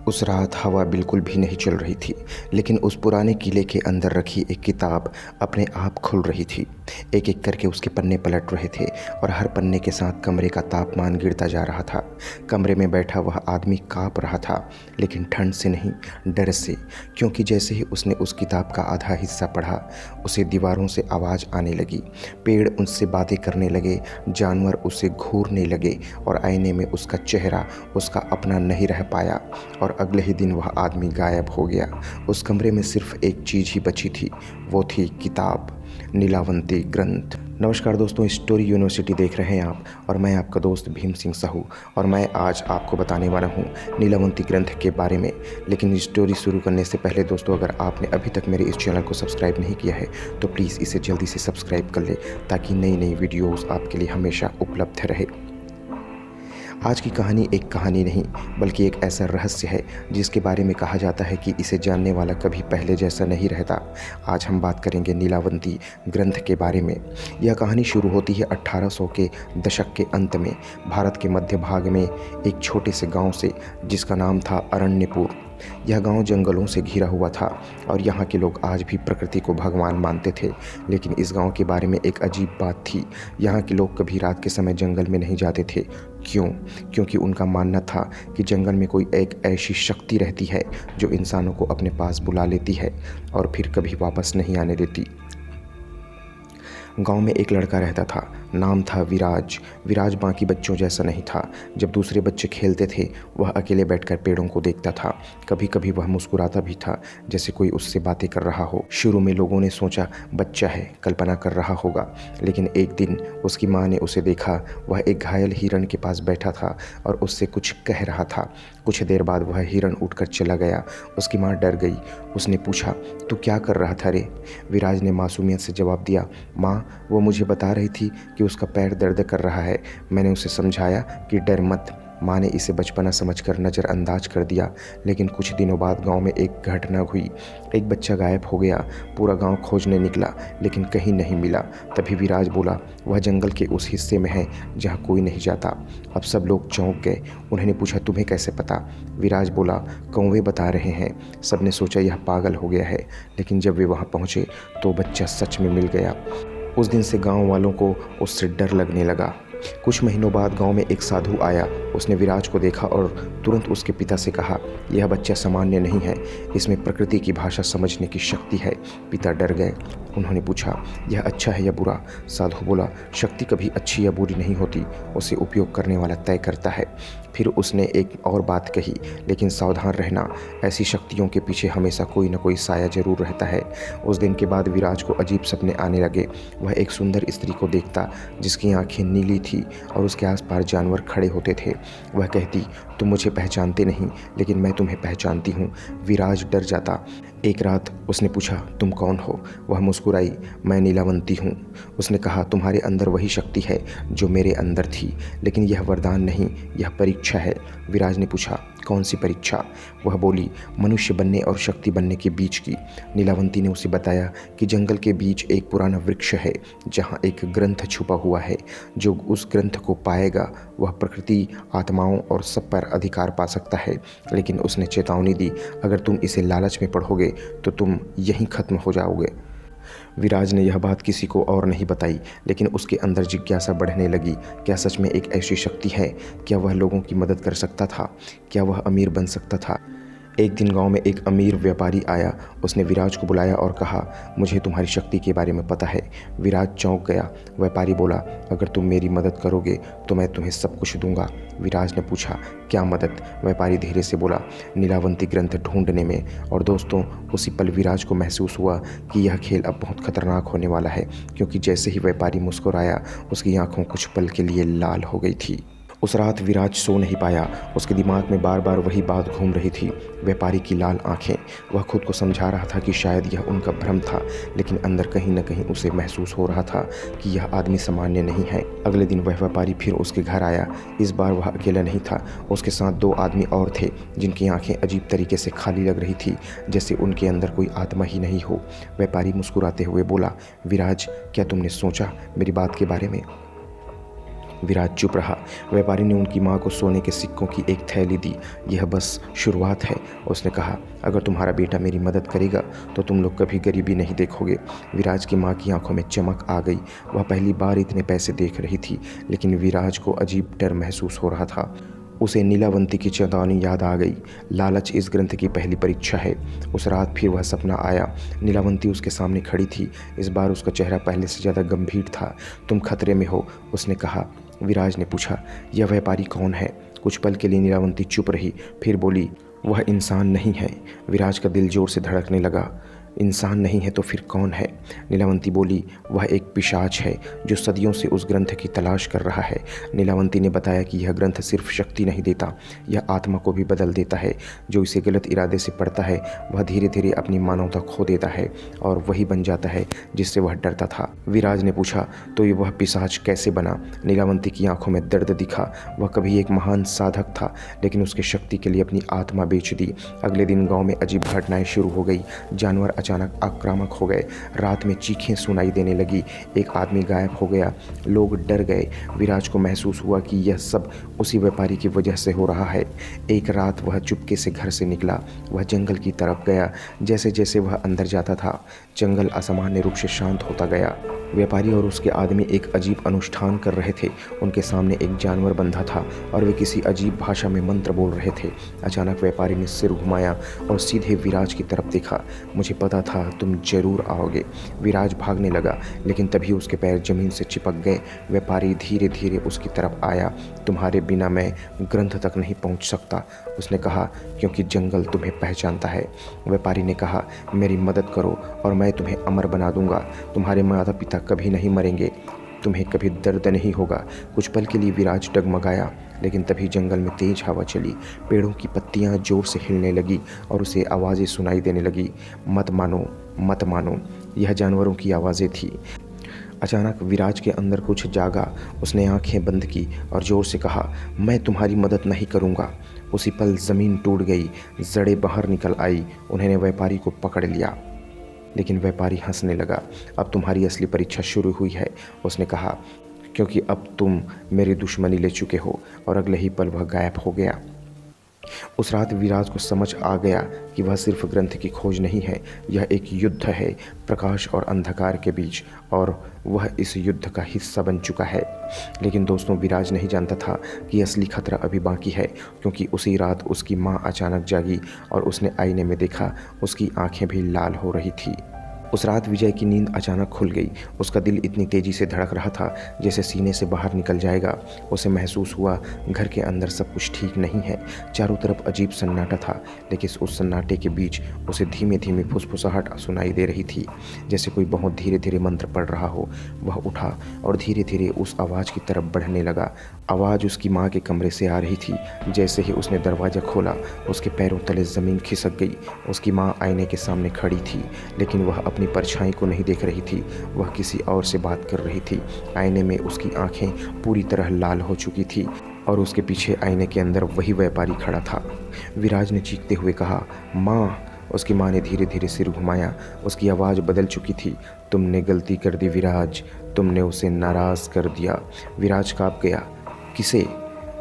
उस रात हवा बिल्कुल भी नहीं चल रही थी, लेकिन उस पुराने किले के अंदर रखी एक किताब अपने आप खुल रही थी। एक एक करके उसके पन्ने पलट रहे थे और हर पन्ने के साथ कमरे का तापमान गिरता जा रहा था। कमरे में बैठा वह आदमी काँप रहा था, लेकिन ठंड से नहीं, डर से, क्योंकि जैसे ही उसने उस किताब का आधा हिस्सा पढ़ा, उसे दीवारों से आवाज़ आने लगी, पेड़ उनसे बातें करने लगे, जानवर उसे घूरने लगे और आईने में उसका चेहरा उसका अपना नहीं रह पाया और अगले ही दिन वह आदमी गायब हो गया। उस कमरे में सिर्फ एक चीज़ ही बची थी, वो थी किताब, नीलावंती ग्रंथ। नमस्कार दोस्तों, स्टोरी यूनिवर्सिटी देख रहे हैं आप और मैं आपका दोस्त भीम सिंह साहू और मैं आज आपको बताने वाला हूँ नीलावंती ग्रंथ के बारे में। लेकिन स्टोरी शुरू करने से पहले दोस्तों, अगर आपने अभी तक मेरे इस चैनल को सब्सक्राइब नहीं किया है तो प्लीज़ इसे जल्दी से सब्सक्राइब कर ले, ताकि नई नई वीडियोज़ आपके लिए हमेशा उपलब्ध रहे। आज की कहानी एक कहानी नहीं, बल्कि एक ऐसा रहस्य है जिसके बारे में कहा जाता है कि इसे जानने वाला कभी पहले जैसा नहीं रहता। आज हम बात करेंगे नीलावंती ग्रंथ के बारे में। यह कहानी शुरू होती है 1800 के दशक के अंत में, भारत के मध्य भाग में एक छोटे से गांव से, जिसका नाम था अरण्यपुर। यह गांव जंगलों से घिरा हुआ था और यहाँ के लोग आज भी प्रकृति को भगवान मानते थे। लेकिन इस गांव के बारे में एक अजीब बात थी, यहाँ के लोग कभी रात के समय जंगल में नहीं जाते थे। क्यों? क्योंकि उनका मानना था कि जंगल में कोई एक ऐसी शक्ति रहती है जो इंसानों को अपने पास बुला लेती है और फिर कभी वापस नहीं आने देती। गांव में एक लड़का रहता था, नाम था विराज। विराज बाकी बच्चों जैसा नहीं था। जब दूसरे बच्चे खेलते थे, वह अकेले बैठकर पेड़ों को देखता था। कभी कभी वह मुस्कुराता भी था, जैसे कोई उससे बातें कर रहा हो। शुरू में लोगों ने सोचा बच्चा है, कल्पना कर रहा होगा। लेकिन एक दिन उसकी माँ ने उसे देखा, वह एक घायल हिरण के पास बैठा था और उससे कुछ कह रहा था। कुछ देर बाद वह हिरण उठकर चला गया। उसकी माँ डर गई। उसने पूछा, तू क्या कर रहा था रे? विराज ने मासूमियत से जवाब दिया, माँ, वो मुझे बता रही थी कि उसका पैर दर्द कर रहा है। मैंने उसे समझाया कि डर मत। माँ ने इसे बचपना समझकर नज़रअंदाज कर दिया। लेकिन कुछ दिनों बाद गांव में एक घटना हुई। एक बच्चा गायब हो गया। पूरा गांव खोजने निकला, लेकिन कहीं नहीं मिला। तभी विराज बोला, वह जंगल के उस हिस्से में है जहाँ कोई नहीं जाता। अब सब लोग चौंक गए। उन्होंने पूछा, तुम्हें कैसे पता? विराज बोला, कौवे बता रहे हैं। सबने सोचा यह पागल हो गया है, लेकिन जब वे वहाँ पहुँचे तो बच्चा सच में मिल गया। उस दिन से गांव वालों को उससे डर लगने लगा। कुछ महीनों बाद गांव में एक साधु आया। उसने विराज को देखा और तुरंत उसके पिता से कहा, यह बच्चा सामान्य नहीं है, इसमें प्रकृति की भाषा समझने की शक्ति है। पिता डर गए। उन्होंने पूछा, यह अच्छा है या बुरा? साधु बोला, शक्ति कभी अच्छी या बुरी नहीं होती, उसे उपयोग करने वाला तय करता है। फिर उसने एक और बात कही, लेकिन सावधान रहना, ऐसी शक्तियों के पीछे हमेशा कोई न कोई साया जरूर रहता है। उस दिन के बाद विराज को अजीब सपने आने लगे। वह एक सुंदर स्त्री को देखता जिसकी आंखें नीली थी और उसके आसपास जानवर खड़े होते थे। वह कहती, तुम मुझे पहचानते नहीं, लेकिन मैं तुम्हें पहचानती हूँ। विराज डर जाता। एक रात उसने पूछा, तुम कौन हो? वह मुस्कुराई, मैं नीलावंती हूँ। उसने कहा, तुम्हारे अंदर वही शक्ति है जो मेरे अंदर थी, लेकिन यह वरदान नहीं, यह परीक्षा है। विराज ने पूछा, कौन सी परीक्षा? वह बोली, मनुष्य बनने और शक्ति बनने के बीच की। नीलावंती ने उसे बताया कि जंगल के बीच एक पुराना वृक्ष है जहाँ एक ग्रंथ छुपा हुआ है। जो उस ग्रंथ को पाएगा वह प्रकृति, आत्माओं और सब पर अधिकार पा सकता है। लेकिन उसने चेतावनी दी, अगर तुम इसे लालच में पढ़ोगे तो तुम यहीं खत्म हो जाओगे। विराज ने यह बात किसी को और नहीं बताई, लेकिन उसके अंदर जिज्ञासा बढ़ने लगी। क्या सच में एक ऐसी शक्ति है? क्या वह लोगों की मदद कर सकता था? क्या वह अमीर बन सकता था? एक दिन गांव में एक अमीर व्यापारी आया। उसने विराज को बुलाया और कहा, मुझे तुम्हारी शक्ति के बारे में पता है। विराज चौंक गया। व्यापारी बोला, अगर तुम मेरी मदद करोगे तो मैं तुम्हें सब कुछ दूंगा। विराज ने पूछा, क्या मदद? व्यापारी धीरे से बोला, नीलावंती ग्रंथ ढूंढने में। और दोस्तों, उसी पल विराज को महसूस हुआ कि यह खेल अब बहुत खतरनाक होने वाला है, क्योंकि जैसे ही व्यापारी मुस्कुराया, उसकी आंखों कुछ पल के लिए लाल हो गई थी। उस रात विराज सो नहीं पाया। उसके दिमाग में बार बार वही बात घूम रही थी, व्यापारी की लाल आंखें। वह खुद को समझा रहा था कि शायद यह उनका भ्रम था, लेकिन अंदर कहीं न कहीं उसे महसूस हो रहा था कि यह आदमी सामान्य नहीं है। अगले दिन वह व्यापारी फिर उसके घर आया। इस बार वह अकेला नहीं था, उसके साथ दो आदमी और थे जिनकी आंखें अजीब तरीके से खाली लग रही थी, जैसे उनके अंदर कोई आत्मा ही नहीं हो। व्यापारी मुस्कुराते हुए बोला, विराज, क्या तुमने सोचा मेरी बात के बारे में? विराज चुप रहा। व्यापारी ने उनकी माँ को सोने के सिक्कों की एक थैली दी। यह बस शुरुआत है, उसने कहा। अगर तुम्हारा बेटा मेरी मदद करेगा तो तुम लोग कभी गरीबी नहीं देखोगे। विराज की माँ की आंखों में चमक आ गई। वह पहली बार इतने पैसे देख रही थी, लेकिन विराज को अजीब डर महसूस हो रहा था। उसे नीलावंती की चेतावनी याद आ गई। लालच इस ग्रंथ की पहली परीक्षा है। उस रात फिर वह सपना आया। नीलावंती उसके सामने खड़ी थी। इस बार उसका चेहरा पहले से ज़्यादा गंभीर था। तुम खतरे में हो, उसने कहा। विराज ने पूछा, यह व्यापारी कौन है? कुछ पल के लिए नीलावंती चुप रही, फिर बोली, वह इंसान नहीं है। विराज का दिल जोर से धड़कने लगा। इंसान नहीं है तो फिर कौन है? नीलावंती बोली, वह एक पिशाच है जो सदियों से उस ग्रंथ की तलाश कर रहा है। नीलावंती ने बताया कि यह ग्रंथ सिर्फ शक्ति नहीं देता, यह आत्मा को भी बदल देता है। जो इसे गलत इरादे से पढ़ता है वह धीरे धीरे अपनी मानवता खो देता है और वही बन जाता है जिससे वह डरता था। विराज ने पूछा, तो ये वह पिशाच कैसे बना? नीलावंती की आंखों में दर्द दिखा। वह कभी एक महान साधक था, लेकिन उसकी शक्ति के लिए अपनी आत्मा बेच दी। अगले दिन गाँव में अजीब घटनाएं शुरू हो गई। जानवर अचानक आक्रामक हो गए। रात में चीखें सुनाई देने लगी। एक आदमी गायब हो गया। लोग डर गए। विराज को महसूस हुआ कि यह सब उसी व्यापारी की वजह से हो रहा है। एक रात वह चुपके से घर से निकला। वह जंगल की तरफ गया। जैसे जैसे वह अंदर जाता था, जंगल असामान्य रूप से शांत होता गया। व्यापारी और उसके आदमी एक अजीब अनुष्ठान कर रहे थे। उनके सामने एक जानवर बंधा था और वे किसी अजीब भाषा में मंत्र बोल रहे थे। अचानक व्यापारी ने सिर घुमाया और सीधे विराज की तरफ देखा। मुझे पता था तुम जरूर आओगे। विराज भागने लगा, लेकिन तभी उसके पैर जमीन से चिपक गए। व्यापारी धीरे धीरे उसकी तरफ आया। तुम्हारे बिना मैं ग्रंथ तक नहीं पहुंच सकता, उसने कहा, क्योंकि जंगल तुम्हें पहचानता है। व्यापारी ने कहा, मेरी मदद करो और मैं तुम्हें अमर बना दूंगा। तुम्हारे माता पिता कभी नहीं मरेंगे, तुम्हें कभी दर्द नहीं होगा। कुछ पल के लिए विराज डगमगाया, लेकिन तभी जंगल में तेज हवा चली। पेड़ों की पत्तियां जोर से हिलने लगी और उसे आवाज़ें सुनाई देने लगी। मत मानो, मत मानो। यह जानवरों की आवाज़ें थी। अचानक विराज के अंदर कुछ जागा। उसने आंखें बंद की और जोर से कहा, मैं तुम्हारी मदद नहीं करूँगा। उसी पल ज़मीन टूट गई। जड़ें बाहर निकल आई। उन्होंने व्यापारी को पकड़ लिया, लेकिन व्यापारी हंसने लगा। अब तुम्हारी असली परीक्षा शुरू हुई है, उसने कहा, क्योंकि अब तुम मेरी दुश्मनी ले चुके हो। और अगले ही पल वह गायब हो गया। उस रात विराज को समझ आ गया कि वह सिर्फ ग्रंथ की खोज नहीं है, यह एक युद्ध है, प्रकाश और अंधकार के बीच, और वह इस युद्ध का हिस्सा बन चुका है। लेकिन दोस्तों, विराज नहीं जानता था कि असली खतरा अभी बाकी है, क्योंकि उसी रात उसकी माँ अचानक जागी और उसने आईने में देखा। उसकी आंखें भी लाल हो रही थी। उस रात विजय की नींद अचानक खुल गई। उसका दिल इतनी तेज़ी से धड़क रहा था जैसे सीने से बाहर निकल जाएगा। उसे महसूस हुआ घर के अंदर सब कुछ ठीक नहीं है। चारों तरफ अजीब सन्नाटा था, लेकिन उस सन्नाटे के बीच उसे धीमे धीमे फुसफुसाहट सुनाई दे रही थी, जैसे कोई बहुत धीरे धीरे मंत्र पढ़ रहा हो। वह उठा और धीरे धीरे उस आवाज़ की तरफ बढ़ने लगा। आवाज़ उसकी माँ के कमरे से आ रही थी। जैसे ही उसने दरवाज़ा खोला, उसके पैरों तले ज़मीन खिसक गई। उसकी माँ आईने के सामने खड़ी थी, लेकिन वह अपनी परछाई को नहीं देख रही थी। वह किसी और से बात कर रही थी। आईने में उसकी आंखें पूरी तरह लाल हो चुकी थी और उसके पीछे आईने के अंदर वही व्यापारी खड़ा था। विराज ने चीखते हुए कहा, माँ। उसकी माँ ने धीरे धीरे सिर घुमाया। उसकी आवाज़ बदल चुकी थी। तुमने गलती कर दी विराज, तुमने उसे नाराज़ कर दिया। विराज काँप गया। किसे?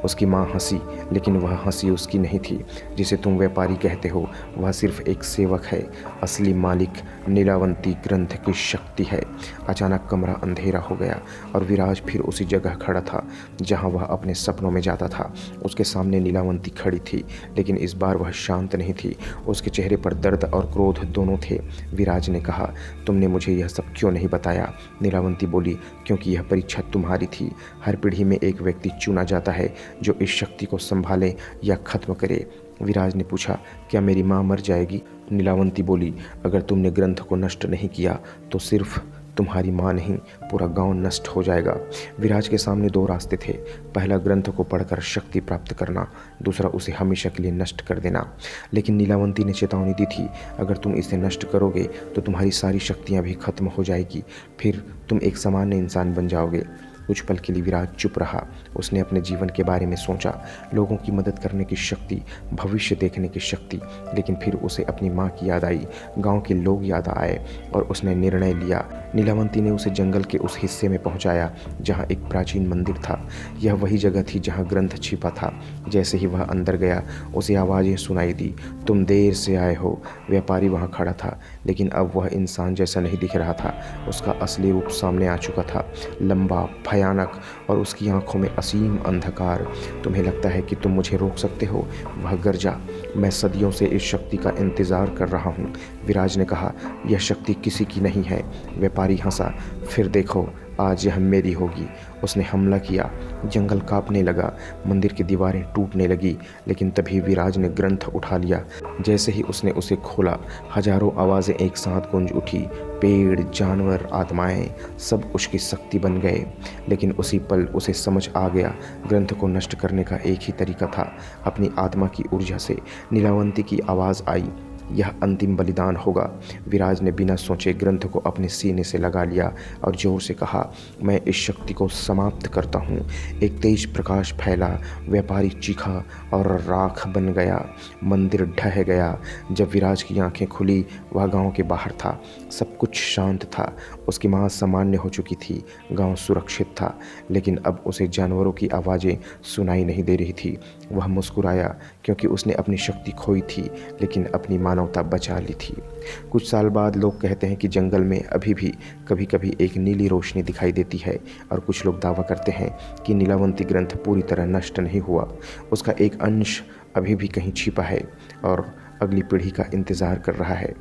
उसकी माँ हंसी, लेकिन वह हंसी उसकी नहीं थी। जिसे तुम व्यापारी कहते हो, वह सिर्फ एक सेवक है। असली मालिक नीलावंती ग्रंथ की शक्ति है। अचानक कमरा अंधेरा हो गया और विराज फिर उसी जगह खड़ा था जहां वह अपने सपनों में जाता था। उसके सामने नीलावंती खड़ी थी, लेकिन इस बार वह शांत नहीं थी। उसके चेहरे पर दर्द और क्रोध दोनों थे। विराज ने कहा, तुमने मुझे यह सब क्यों नहीं बताया? नीलावंती बोली, क्योंकि यह परीक्षा तुम्हारी थी। हर पीढ़ी में एक व्यक्ति चुना जाता है जो इस शक्ति को संभाले या खत्म करे। विराज ने पूछा, क्या मेरी माँ मर जाएगी? नीलावंती बोली, अगर तुमने ग्रंथ को नष्ट नहीं किया तो सिर्फ तुम्हारी माँ नहीं, पूरा गांव नष्ट हो जाएगा। विराज के सामने दो रास्ते थे। पहला, ग्रंथ को पढ़कर शक्ति प्राप्त करना, दूसरा उसे हमेशा के लिए नष्ट कर देना। लेकिन नीलावंती ने चेतावनी दी थी, अगर तुम इसे नष्ट करोगे तो तुम्हारी सारी शक्तियाँ भी खत्म हो जाएगी, फिर तुम एक सामान्य इंसान बन जाओगे। कुछ पल के लिए विराज चुप रहा। उसने अपने जीवन के बारे में सोचा, लोगों की मदद करने की शक्ति, भविष्य देखने की शक्ति। लेकिन फिर उसे अपनी माँ की याद आई, गांव के लोग याद आए और उसने निर्णय लिया, नीलावंती ने उसे जंगल के उस हिस्से में पहुंचाया जहां एक प्राचीन मंदिर था। यह वही जगह थी जहां ग्रंथ छिपा था। जैसे ही वह अंदर गया उसे आवाज़ें सुनाई दी। तुम देर से आए हो। व्यापारी वहां खड़ा था, लेकिन अब वह इंसान जैसा नहीं दिख रहा था। उसका असली रूप सामने आ चुका था, लंबा, भयानक और उसकी आंखों में असीम अंधकार। तुम्हें लगता है कि तुम मुझे रोक सकते हो? वह गरजा। मैं सदियों से इस शक्ति का इंतज़ार कर रहा हूँ, विराज ने कहा। यह शक्ति किसी की नहीं है। व्यापारी हंसा। फिर देखो, आज यह मेरी होगी। उसने हमला किया। जंगल कांपने लगा, मंदिर की दीवारें टूटने लगी। लेकिन तभी विराज ने ग्रंथ उठा लिया। जैसे ही उसने उसे खोला, हजारों आवाज़ें एक साथ गूंज उठी। पेड़, जानवर, आत्माएं सब उसकी शक्ति बन गए। लेकिन उसी पल उसे समझ आ गया, ग्रंथ को नष्ट करने का एक ही तरीका था, अपनी आत्मा की ऊर्जा से। नीलावंती की आवाज़ आई, यह अंतिम बलिदान होगा। विराज ने बिना सोचे ग्रंथ को अपने सीने से लगा लिया और जोर से कहा, मैं इस शक्ति को समाप्त करता हूँ। एक तेज प्रकाश फैला, व्यापारी चीखा और राख बन गया। मंदिर ढह गया। जब विराज की आंखें खुली, वह गांव के बाहर था। सब कुछ शांत था। उसकी माँ सामान्य हो चुकी थी, गांव सुरक्षित था। लेकिन अब उसे जानवरों की आवाज़ें सुनाई नहीं दे रही थी। वह मुस्कुराया, क्योंकि उसने अपनी शक्ति खोई थी लेकिन अपनी मानवता बचा ली थी। कुछ साल बाद लोग कहते हैं कि जंगल में अभी भी कभी कभी एक नीली रोशनी दिखाई देती है, और कुछ लोग दावा करते हैं कि नीलावंती ग्रंथ पूरी तरह नष्ट नहीं हुआ। उसका एक अंश अभी भी कहीं छिपा है और अगली पीढ़ी का इंतज़ार कर रहा है।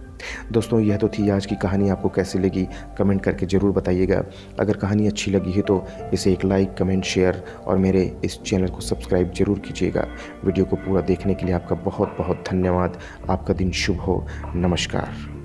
दोस्तों, यह तो थी आज की कहानी। आपको कैसी लगी कमेंट करके ज़रूर बताइएगा। अगर कहानी अच्छी लगी है तो इसे एक लाइक, कमेंट, शेयर और मेरे इस चैनल को सब्सक्राइब ज़रूर कीजिएगा। वीडियो को पूरा देखने के लिए आपका बहुत बहुत धन्यवाद। आपका दिन शुभ हो। नमस्कार।